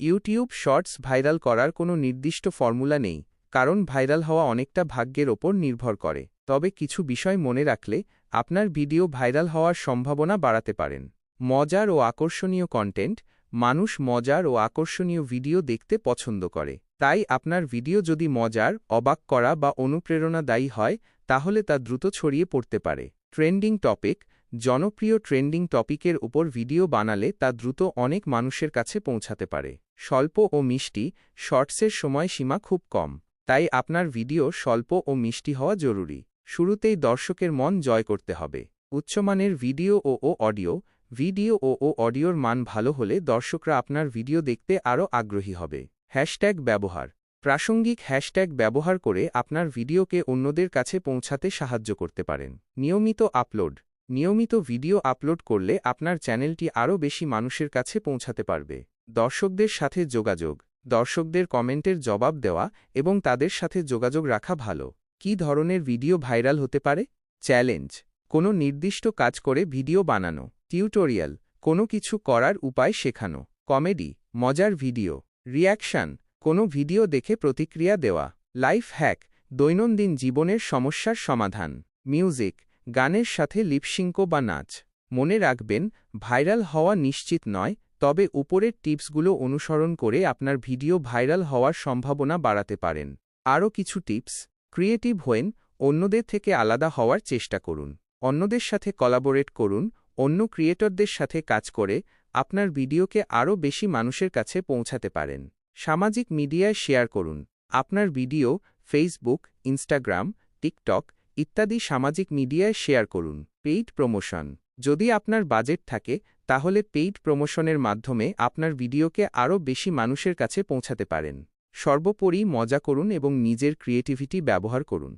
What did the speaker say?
YouTube shorts viral করার কোনো নির্দিষ্ট ফর্মুলা নেই, কারণ ভাইরাল হওয়া অনেকটা ভাগ্যের ওপর নির্ভর করে। তবে কিছু বিষয় মনে রাখলে আপনার ভিডিও ভাইরাল হওয়ার সম্ভাবনা বাড়াতে পারেন। মজার ও আকর্ষণীয় কন্টেন্ট। মানুষ মজার ও আকর্ষণীয় ভিডিও দেখতে পছন্দ করে। তাই আপনার ভিডিও যদি মজার, অবাক করা বা অনুপ্রেরণাদায়ী হয়, তাহলে তা দ্রুত ছড়িয়ে পড়তে পারে। Trending topic. জনপ্রিয় ট্রেন্ডিং টপিকের উপর ভিডিও বানালে তা দ্রুত অনেক মানুষের কাছে পৌঁছাতে পারে। স্বল্প ও মিষ্টি। শর্টসের সময়সীমা খুব কম, তাই আপনার ভিডিও স্বল্প ও মিষ্টি হওয়া জরুরি। শুরুতেই দর্শকের মন জয় করতে হবে। উচ্চমানের ভিডিও ও অডিও। ভিডিও ও অডিওর মান ভালো হলে দর্শকরা আপনার ভিডিও দেখতে আরও আগ্রহী হবে। হ্যাশট্যাগ ব্যবহার। প্রাসঙ্গিক হ্যাশট্যাগ ব্যবহার করে আপনার ভিডিওকে অন্যদের কাছে পৌঁছাতে সাহায্য করতে পারেন। নিয়মিত আপলোড। নিয়মিত ভিডিও আপলোড করলে আপনার চ্যানেলটি আরও বেশি মানুষের কাছে পৌঁছাতে পারবে। দর্শকদের সাথে যোগাযোগ। দর্শকদের কমেন্টের জবাব দেওয়া এবং তাদের সাথে যোগাযোগ রাখা ভালো। কী ধরনের ভিডিও ভাইরাল হতে পারে? চ্যালেঞ্জ। কোনো নির্দিষ্ট কাজ করে ভিডিও বানানো। টিউটোরিয়াল। কোনো কিছু করার উপায় শেখানো। কমেডি। মজার ভিডিও। রিঅ্যাকশন। কোনো ভিডিও দেখে প্রতিক্রিয়া দেওয়া। Life hack. দৈনন্দিন জীবনের সমস্যার সমাধান। মিউজিক। গানের সাথে লিপসিঙ্ক বা নাচ। মনে রাখবেন, ভাইরাল হওয়া নিশ্চিত নয়, তবে উপরের টিপসগুলো অনুসরণ করে আপনার ভিডিও ভাইরাল হওয়ার সম্ভাবনা বাড়াতে পারেন। আরও কিছু টিপস। ক্রিয়েটিভ হন। অন্যদের থেকে আলাদা হওয়ার চেষ্টা করুন। অন্যদের সাথে কোলাবোরেট করুন। অন্য ক্রিয়েটরদের সাথে কাজ করে আপনার ভিডিওকে আরও বেশি মানুষের কাছে পৌঁছাতে পারেন। সামাজিক মিডিয়ায় শেয়ার করুন। আপনার ভিডিও ফেসবুক, ইনস্টাগ্রাম, টিকটক ইত্যাদি সামাজিক মিডিয়ায় শেয়ার করুন। Paid promotion. যদি আপনার বাজেট থাকে, তাহলে পেইড প্রমোশনের মাধ্যমে আপনার ভিডিওকে আরও বেশি মানুষের কাছে পৌঁছাতে পারেন। সর্বোপরি মজা করুন এবং নিজের ক্রিয়েটিভিটি ব্যবহার করুন।